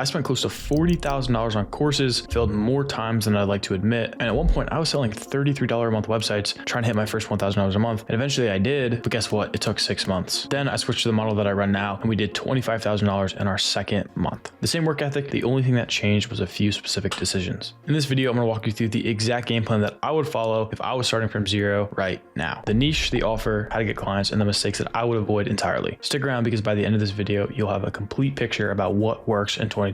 I spent close to $40,000 on courses, failed more times than I'd like to admit. And at one point I was selling $33 a month websites, trying to hit my first $1,000 a month. And eventually I did, but guess what? It took 6 months. Then I switched to the model that I run now, and we did $25,000 in our second month. The same work ethic, the only thing that changed was a few specific decisions. In this video, I'm gonna walk you through the exact game plan that I would follow if I was starting from zero right now. The niche, the offer, how to get clients, and the mistakes that I would avoid entirely. Stick around because by the end of this video, you'll have a complete picture about what works in 2026.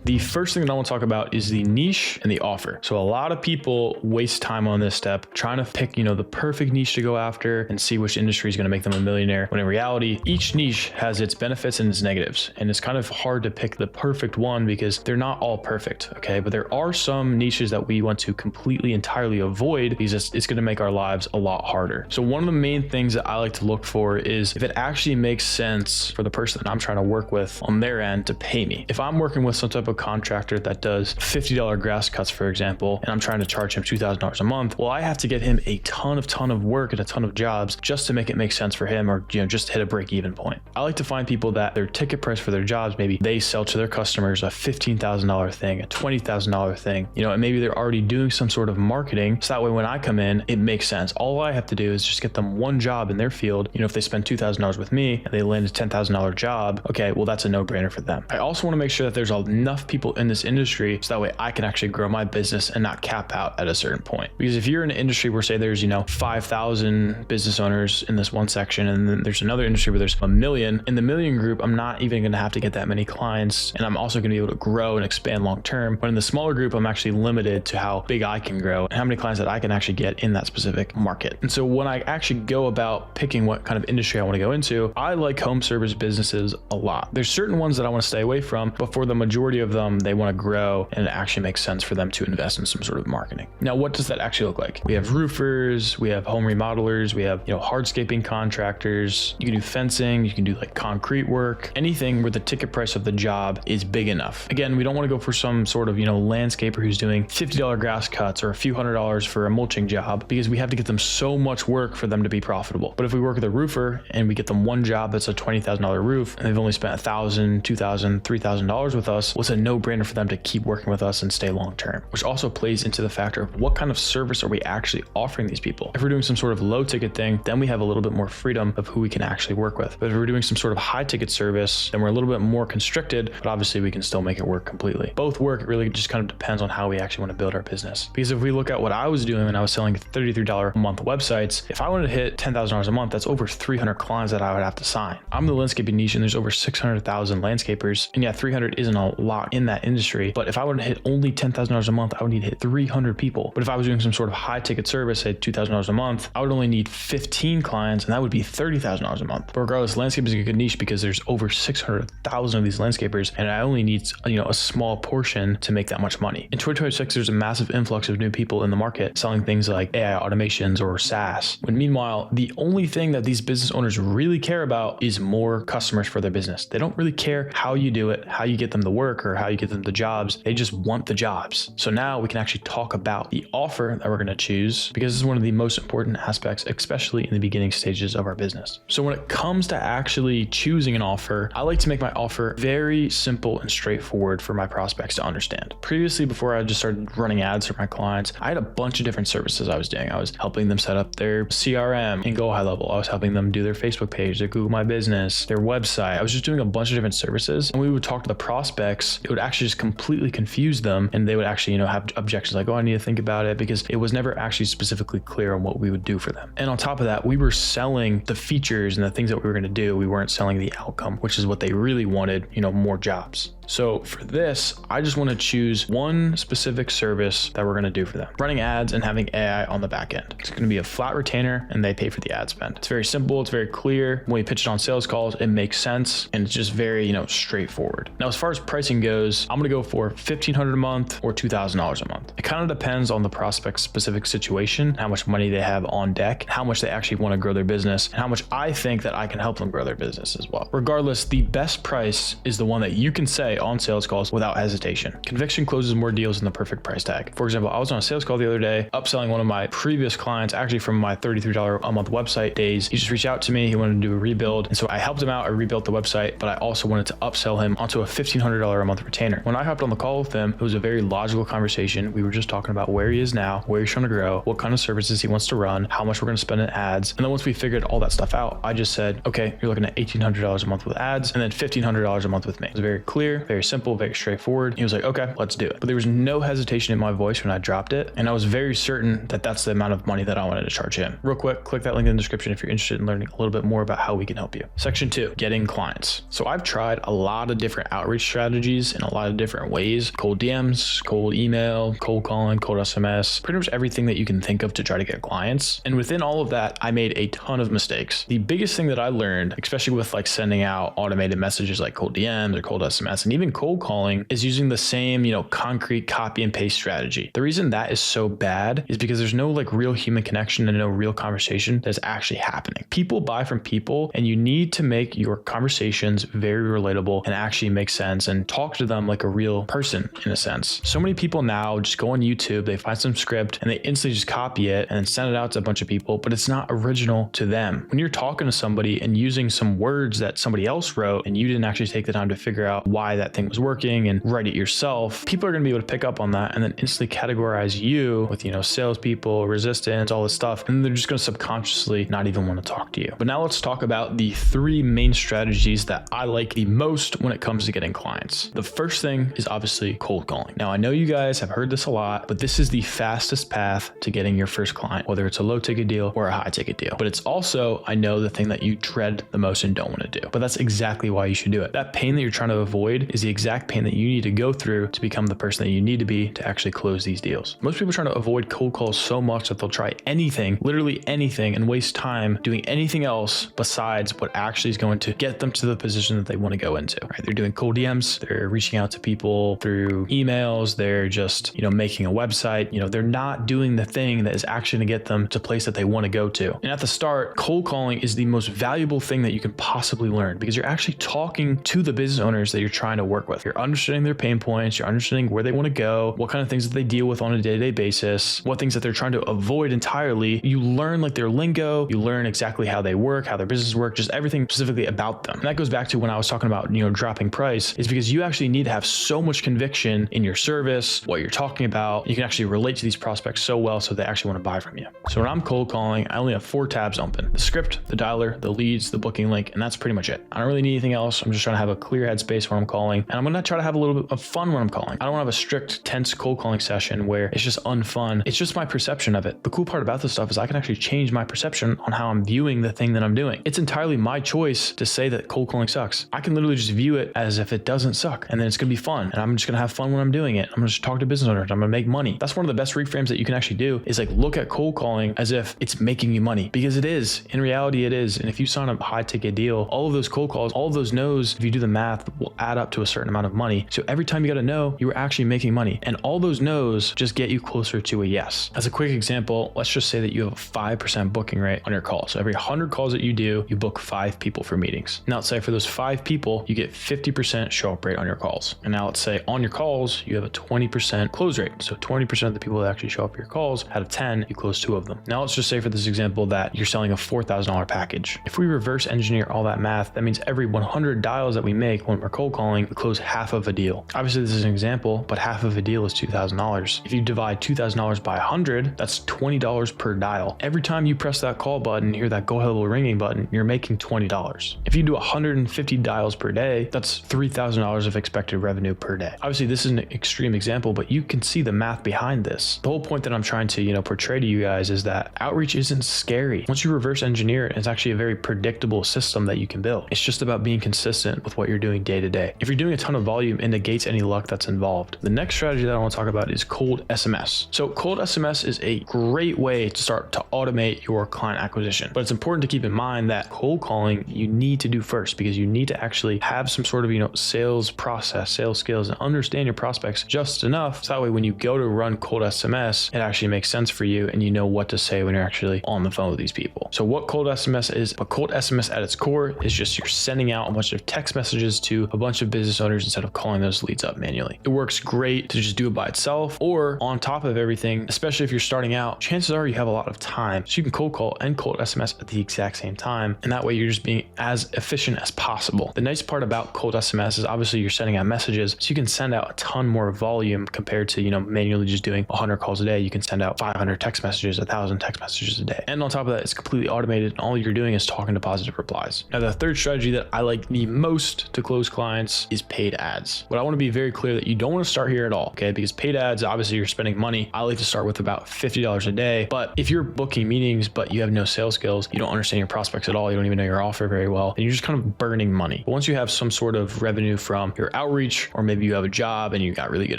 The first thing that I want to talk about is the niche and the offer. So a lot of people waste time on this step, trying to pick, the perfect niche to go after and see which industry is going to make them a millionaire. When in reality, each niche has its benefits and its negatives. And it's kind of hard to pick the perfect one because they're not all perfect. Okay. But there are some niches that we want to completely, entirely avoid because it's going to make our lives a lot harder. So one of the main things that I like to look for is if it actually makes sense for the person that I'm trying to work with on their end to pay me. If I'm working with some type of contractor that does $50 grass cuts, for example, and I'm trying to charge him $2,000 a month, well, I have to get him a ton of work and a ton of jobs just to make it make sense for him, or just hit a break-even point. I like to find people that their ticket price for their jobs, maybe they sell to their customers a $15,000 thing, a $20,000 thing, and maybe they're already doing some sort of marketing. So that way when I come in, it makes sense. All I have to do is just get them one job in their field. If they spend $2,000 with me and they land a $10,000 job, okay, well, that's a no-brainer for them. I also want to make sure that there's enough people in this industry so that way I can actually grow my business and not cap out at a certain point. Because if you're in an industry where say there's, 5,000 business owners in this one section, and then there's another industry where there's a million, in the million group, I'm not even going to have to get that many clients. And I'm also going to be able to grow and expand long-term. But in the smaller group, I'm actually limited to how big I can grow and how many clients that I can actually get in that specific market. And so when I actually go about picking what kind of industry I want to go into, I like home service businesses a lot. There's certain ones that I want to stay away from, but for the majority of them, they want to grow and it actually makes sense for them to invest in some sort of marketing. Now, what does that actually look like? We have roofers, we have home remodelers, we have, hardscaping contractors. You can do fencing, you can do like concrete work, anything where the ticket price of the job is big enough. Again, we don't want to go for some sort of, landscaper who's doing $50 grass cuts or a few $100s for a mulching job, because we have to get them so much work for them to be profitable. But if we work with a roofer and we get them one job that's a $20,000 roof and they've only spent $1,000, $2,000, $3,000 with us, well, it's a no-brainer for them to keep working with us and stay long-term, which also plays into the factor of what kind of service are we actually offering these people. If we're doing some sort of low ticket thing, then we have a little bit more freedom of who we can actually work with. But if we're doing some sort of high ticket service, then we're a little bit more constricted, but obviously we can still make it work completely. Both work. It really just kind of depends on how we actually want to build our business. Because if we look at what I was doing when I was selling $33 a month websites, if I wanted to hit $10,000 a month, that's over 300 clients that I would have to sign. I'm the landscaping niche and there's over 600,000 landscapers. And yeah, 300 isn't a lot in that industry, but if I wanted to hit only $10,000 a month, I would need to hit 300 people. But if I was doing some sort of high ticket service, say $2,000 a month, I would only need 15 clients and that would be $30,000 a month. But regardless, landscaping is a good niche because there's over 600,000 of these landscapers and I only need, a small portion to make that much money. In 2026, there's a massive influx of new people in the market selling things like AI automations or SaaS. When meanwhile, the only thing that these business owners really care about is more customers for their business. They don't really care how you do it, how you get them the work, or how you get them the jobs. They just want the jobs. So now we can actually talk about the offer that we're going to choose, because this is one of the most important aspects, especially in the beginning stages of our business. So when it comes to actually choosing an offer, I like to make my offer very simple and straightforward for my prospects to understand. Previously, before I just started running ads for my clients, I had a bunch of different services I was doing. I was helping them set up their CRM and go high level. I was helping them do their Facebook page, their Google My Business, their website. I was just doing a bunch of different services. And we would talk to the prospects. It would actually just completely confuse them. And they would actually, have objections like, oh, I need to think about it, because it was never actually specifically clear on what we would do for them. And on top of that, we were selling the features and the things that we were going to do. We weren't selling the outcome, which is what they really wanted, more jobs. So for this, I just want to choose one specific service that we're going to do for them. Running ads and having AI on the back end. It's going to be a flat retainer and they pay for the ad spend. It's very simple. It's very clear. When we pitch it on sales calls, it makes sense. And it's just very, straightforward. Now, as far as pricing goes, I'm going to go for $1,500 a month or $2,000 a month. It kind of depends on the prospect's specific situation, how much money they have on deck, how much they actually want to grow their business, and how much I think that I can help them grow their business as well. Regardless, the best price is the one that you can say, on sales calls without hesitation. Conviction closes more deals than the perfect price tag. For example, I was on a sales call the other day, upselling one of my previous clients, actually from my $33 a month website days. He just reached out to me. He wanted to do a rebuild. And so I helped him out. I rebuilt the website, but I also wanted to upsell him onto a $1,500 a month retainer. When I hopped on the call with him, it was a very logical conversation. We were just talking about where he is now, where he's trying to grow, what kind of services he wants to run, how much we're going to spend in ads. And then once we figured all that stuff out, I just said, okay, you're looking at $1,800 a month with ads and then $1,500 a month with me. It was very clear, very simple, very straightforward. He was like, okay, let's do it. But there was no hesitation in my voice when I dropped it. And I was very certain that that's the amount of money that I wanted to charge him. Real quick, click that link in the description if you're interested in learning a little bit more about how we can help you. Section 2, getting clients. So I've tried a lot of different outreach strategies in a lot of different ways: cold DMs, cold email, cold calling, cold SMS, pretty much everything that you can think of to try to get clients. And within all of that, I made a ton of mistakes. The biggest thing that I learned, especially with like sending out automated messages like cold DMs or cold SMS and even cold calling, is using the same, concrete copy and paste strategy. The reason that is so bad is because there's no like real human connection and no real conversation that's actually happening. People buy from people, and you need to make your conversations very relatable and actually make sense and talk to them like a real person in a sense. So many people now just go on YouTube, they find some script and they instantly just copy it and then send it out to a bunch of people, but it's not original to them. When you're talking to somebody and using some words that somebody else wrote and you didn't actually take the time to figure out why that thing was working and write it yourself, people are going to be able to pick up on that and then instantly categorize you with, salespeople, resistance, all this stuff. And they're just going to subconsciously not even want to talk to you. But now let's talk about the 3 main strategies that I like the most when it comes to getting clients. The first thing is obviously cold calling. Now, I know you guys have heard this a lot, but this is the fastest path to getting your first client, whether it's a low ticket deal or a high ticket deal. But it's also, I know, the thing that you dread the most and don't want to do. But that's exactly why you should do it. That pain that you're trying to avoid is the exact pain that you need to go through to become the person that you need to be to actually close these deals. Most people are trying to avoid cold calls so much that they'll try anything, literally anything, and waste time doing anything else besides what actually is going to get them to the position that they want to go into. Right? They're doing cold DMs, they're reaching out to people through emails, they're just, making a website. They're not doing the thing that is actually going to get them to a place that they want to go to. And at the start, cold calling is the most valuable thing that you can possibly learn because you're actually talking to the business owners that you're trying to work with. You're understanding their pain points, you're understanding where they want to go, what kind of things that they deal with on a day-to-day basis, what things that they're trying to avoid entirely. You learn like their lingo, you learn exactly how they work, how their businesses work, just everything specifically about them. And that goes back to when I was talking about, dropping price, is because you actually need to have so much conviction in your service, what you're talking about. You can actually relate to these prospects so well so they actually want to buy from you. So when I'm cold calling, I only have 4 tabs open: the script, the dialer, the leads, the booking link, and that's pretty much it. I don't really need anything else. I'm just trying to have a clear headspace when I'm calling, and I'm going to try to have a little bit of fun when I'm calling. I don't want to have a strict, tense cold calling session where it's just unfun. It's just my perception of it. The cool part about this stuff is I can actually change my perception on how I'm viewing the thing that I'm doing. It's entirely my choice to say that cold calling sucks. I can literally just view it as if it doesn't suck, and then it's going to be fun, and I'm just going to have fun when I'm doing it. I'm going to just talk to business owners. I'm going to make money. That's one of the best reframes that you can actually do, is like look at cold calling as if it's making you money, because it is. In reality, it is. And if you sign a high ticket deal, all of those cold calls, all of those no's, if you do the math, will add up to a certain amount of money. So every time you got a no, you were actually making money, and all those no's just get you closer to a yes. As a quick example, let's just say that you have a 5% booking rate on your call. So every 100 calls that you do, you book 5 people for meetings. Now let's say for those 5 people, you get 50% show up rate on your calls. And now let's say on your calls, you have a 20% close rate. So 20% of the people that actually show up for your calls, out of 10, you close 2 of them. Now let's just say for this example that you're selling a $4,000 package. If we reverse engineer all that math, that means every 100 dials that we make when we're cold calling, we close half of a deal. Obviously this is an example, but half of a deal is $2,000. If you divide $2,000 by 100, that's $20 per dial. Every time you press that call button and hear that go ahead ringing button, you're making $20. If you do 150 dials per day, that's $3,000 of expected revenue per day. Obviously this is an extreme example, but you can see the math behind this. The whole point that I'm trying to, portray to you guys is that outreach isn't scary. Once you reverse engineer it, it's actually a very predictable system that you can build. It's just about being consistent with what you're doing day to day. If you're doing a ton of volume, it negates any luck that's involved. The next strategy that I want to talk about is cold SMS. So cold SMS is a great way to start to automate your client acquisition, but it's important to keep in mind that cold calling you need to do first, because you need to actually have some sort of, sales process, sales skills, and understand your prospects just enough so that way when you go to run cold SMS, it actually makes sense for you and you know what to say when you're actually on the phone with these people. So what cold SMS is, but cold SMS at its core is just you're sending out a bunch of text messages to a bunch of business business owners instead of calling those leads up manually. It works great to just do it by itself, or on top of everything, especially if you're starting out, chances are you have a lot of time. So you can cold call and cold SMS at the exact same time. And that way you're just being as efficient as possible. The nice part about cold SMS is obviously you're sending out messages, so you can send out a ton more volume compared to, manually just doing 100 calls a day. You can send out 500 text messages, 1,000 text messages a day. And on top of that, it's completely automated. And all you're doing is talking to positive replies. Now, the third strategy that I like the most to close clients is paid ads. But I want to be very clear that you don't want to start here at all, okay? Because paid ads, obviously you're spending money. I like to start with about $50 a day. But if you're booking meetings, but you have no sales skills, you don't understand your prospects at all, you don't even know your offer very well, and you're just kind of burning money. But once you have some sort of revenue from your outreach, or maybe you have a job and you got really good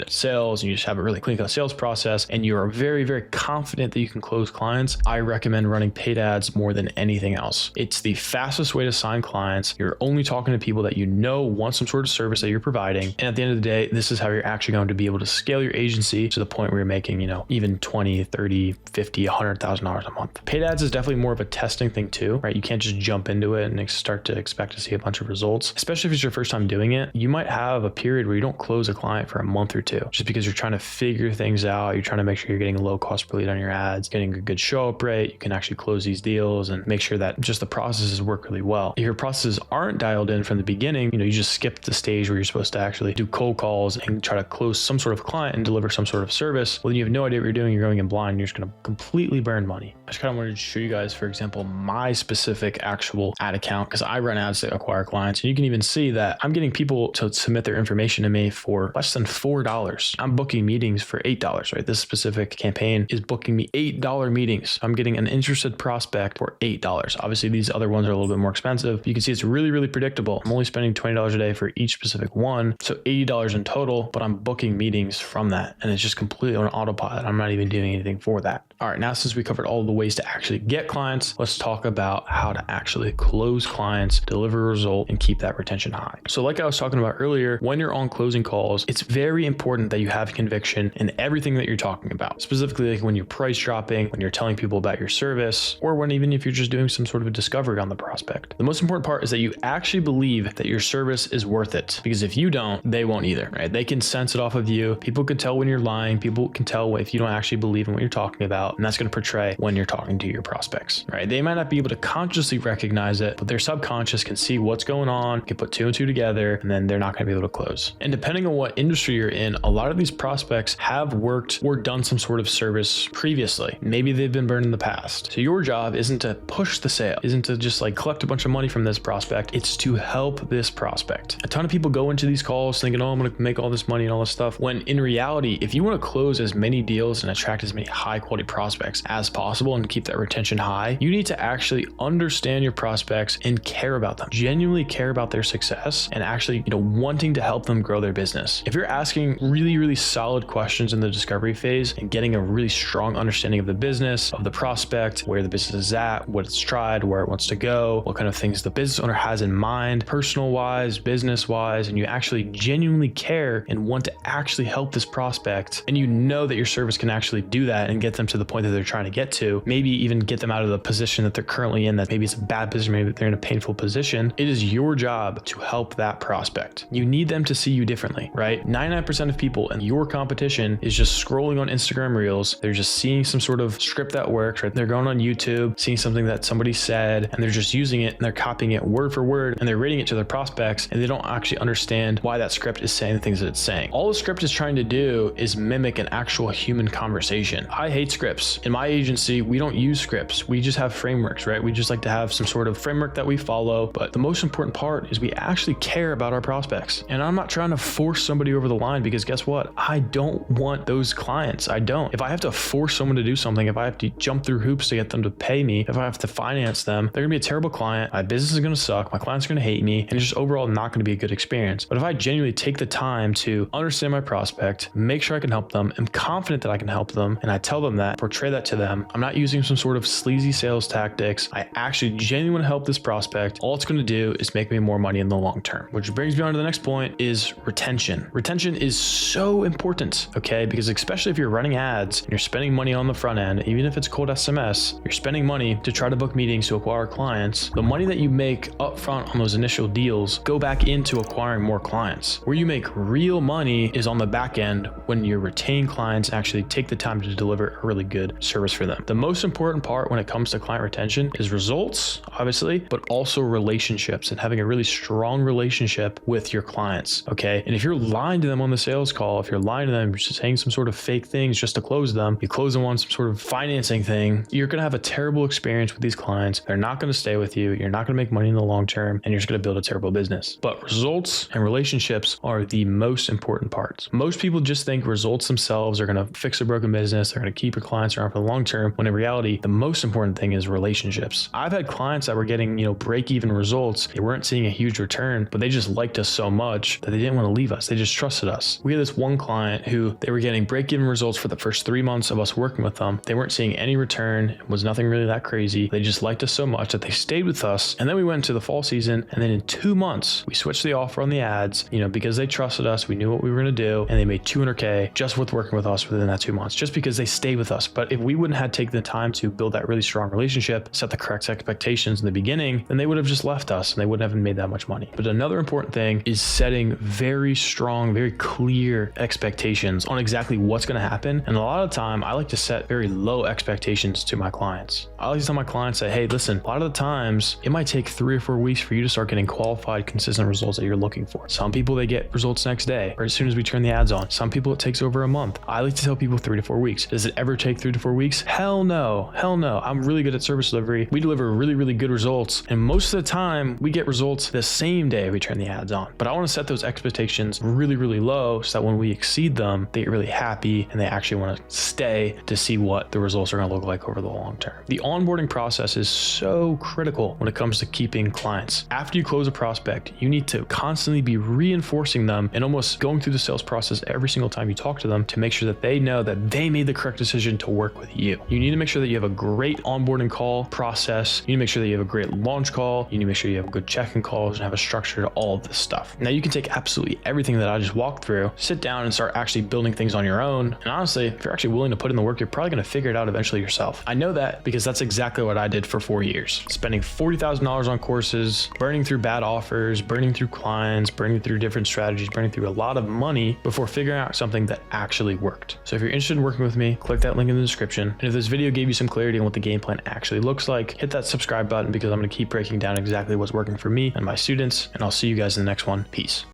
at sales and you just have a really clean cut sales process and you are very, very confident that you can close clients, I recommend running paid ads more than anything else. It's the fastest way to sign clients. You're only talking to people that want some sort of service that you're providing. And at the end of the day, this is how you're actually going to be able to scale your agency to the point where you're making, even $20, $30, $50, $100,000 a month. Paid ads is definitely more of a testing thing too, right? You can't just jump into it and start to expect to see a bunch of results, especially if it's your first time doing it. You might have a period where you don't close a client for a month or two, just because you're trying to figure things out. You're trying to make sure you're getting a low cost per lead on your ads, getting a good show up rate. You can actually close these deals and make sure that just the processes work really well. If your processes aren't dialed in from the beginning, you just skip the stage where you're supposed to actually do cold calls and try to close some sort of client and deliver some sort of service. Well, then you have no idea what you're doing. You're going in blind. You're just going to completely burn money. I just kind of wanted to show you guys, for example, my specific actual ad account, because I run ads to acquire clients. And you can even see that I'm getting people to submit their information to me for less than $4. I'm booking meetings for $8, right? This specific campaign is booking me $8 meetings. I'm getting an interested prospect for $8. Obviously, these other ones are a little bit more expensive. You can see it's really, really predictable. I'm only spending $20 a day for each specific one, so $80 in total, but I'm booking meetings from that. And it's just completely on autopilot. I'm not even doing anything for that. All right, now since we covered all the ways to actually get clients, let's talk about how to actually close clients, deliver a result, and keep that retention high. So like I was talking about earlier, when you're on closing calls, it's very important that you have conviction in everything that you're talking about. Specifically, like when you're price dropping, when you're telling people about your service, or even if you're just doing some sort of a discovery on the prospect. The most important part is that you actually believe that your service is worth it. Because if you don't, they won't either, right? They can sense it off of you. People can tell when you're lying. People can tell if you don't actually believe in what you're talking about. And that's going to portray when you're talking to your prospects, right? They might not be able to consciously recognize it, but their subconscious can see what's going on, can put two and two together, and then they're not going to be able to close. And depending on what industry you're in, a lot of these prospects have worked or done some sort of service previously. Maybe they've been burned in the past. So your job isn't to push the sale, isn't to just collect a bunch of money from this prospect. It's to help this prospect. A ton of people go into these calls thinking, oh, I'm going to make all this money and all this stuff. When in reality, if you want to close as many deals and attract as many high quality prospects as possible and keep that retention high, you need to actually understand your prospects and care about them, genuinely care about their success and actually, wanting to help them grow their business. If you're asking really, really solid questions in the discovery phase and getting a really strong understanding of the business, of the prospect, where the business is at, what it's tried, where it wants to go, what kind of things the business owner has in mind, personal wise, business wise, and you actually genuinely care and want to actually help this prospect, and you know that your service can actually do that and get them to the point that they're trying to get to, maybe even get them out of the position that they're currently in, that maybe it's a bad position, maybe they're in a painful position. It is your job to help that prospect. You need them to see you differently, right? 99% of people in your competition is just scrolling on Instagram Reels. They're just seeing some sort of script that works, right? They're going on YouTube, seeing something that somebody said, and they're just using it and they're copying it word for word and they're rating it to their prospects, and they don't actually understand why that script is saying the things that it's saying. All the script is trying to do is mimic an actual human conversation. I hate scripts. In my agency, we don't use scripts. We just have frameworks, right? We just like to have some sort of framework that we follow. But the most important part is we actually care about our prospects. And I'm not trying to force somebody over the line, because guess what? I don't want those clients. I don't. If I have to force someone to do something, if I have to jump through hoops to get them to pay me, if I have to finance them, they're gonna be a terrible client. My business is gonna suck. My clients are gonna hate me, and it's just overall not gonna be a good experience. But if I genuinely take the time to understand my prospect, make sure I can help them, am confident that I can help them, and I tell them that, portray that to them, I'm not using some sort of sleazy sales tactics. I actually genuinely want to help this prospect. All it's going to do is make me more money in the long term, which brings me on to the next point, is retention. Retention is so important, okay? Because especially if you're running ads and you're spending money on the front end, even if it's cold SMS, you're spending money to try to book meetings to acquire clients. The money that you make up front on those initial deals go back into acquiring acquiring more clients. Where you make real money is on the back end when you retain clients and actually take the time to deliver a really good service for them. The most important part when it comes to client retention is results, obviously, but also relationships and having a really strong relationship with your clients. Okay. And if you're lying to them on the sales call, if you're lying to them, you're just saying some sort of fake things just to close them, you close them on some sort of financing thing, you're going to have a terrible experience with these clients. They're not going to stay with you. You're not going to make money in the long term, and you're just going to build a terrible business. But results and relationships are the most important parts. Most people just think results themselves are going to fix a broken business. They're going to keep your clients around for the long term, when in reality, the most important thing is relationships. I've had clients that were getting, break-even results. They weren't seeing a huge return, but they just liked us so much that they didn't want to leave us. They just trusted us. We had this one client who they were getting break-even results for the first 3 months of us working with them. They weren't seeing any return. It was nothing really that crazy. They just liked us so much that they stayed with us. And then we went to the fall season, and then in 2 months, we switched the offer on the ads, because they trusted us. We knew what we were going to do, and they made $200K just with working with us within that 2 months, just because they stayed with us. But if we wouldn't have taken the time to build that really strong relationship, set the correct expectations in the beginning, then they would have just left us and they wouldn't have made that much money. But another important thing is setting very strong, very clear expectations on exactly what's going to happen. And a lot of the time, I like to set very low expectations to my clients. I like to tell my clients that, hey, listen, a lot of the times it might take 3 or 4 weeks for you to start getting qualified, consistent results that you're looking for. Some people, they get results next day or as soon as we turn the ads on. Some people, it takes over a month. I like to tell people 3 to 4 weeks. Does it ever take 3 to 4 weeks? Hell no. Hell no. I'm really good at service delivery. We deliver really, really good results. And most of the time we get results the same day we turn the ads on. But I want to set those expectations really, really low so that when we exceed them, they get really happy and they actually want to stay to see what the results are going to look like over the long term. The onboarding process is so critical when it comes to keeping clients. After you close a prospect, you need to constantly be reinforcing them and almost going through the sales process every single time you talk to them to make sure that they know that they made the correct decision to work with you. You need to make sure that you have a great onboarding call process. You need to make sure that you have a great launch call. You need to make sure you have good check-in calls and have a structure to all of this stuff. Now you can take absolutely everything that I just walked through, sit down and start actually building things on your own. And honestly, if you're actually willing to put in the work, you're probably going to figure it out eventually yourself. I know that because that's exactly what I did for 4 years. Spending $40,000 on courses, burning through bad offers, burning through clients, burning through different strategies, burning through a lot of money before figuring out something that actually worked. So if you're interested in working with me, click that link in the description. And if this video gave you some clarity on what the game plan actually looks like, hit that subscribe button because I'm going to keep breaking down exactly what's working for me and my students. And I'll see you guys in the next one. Peace.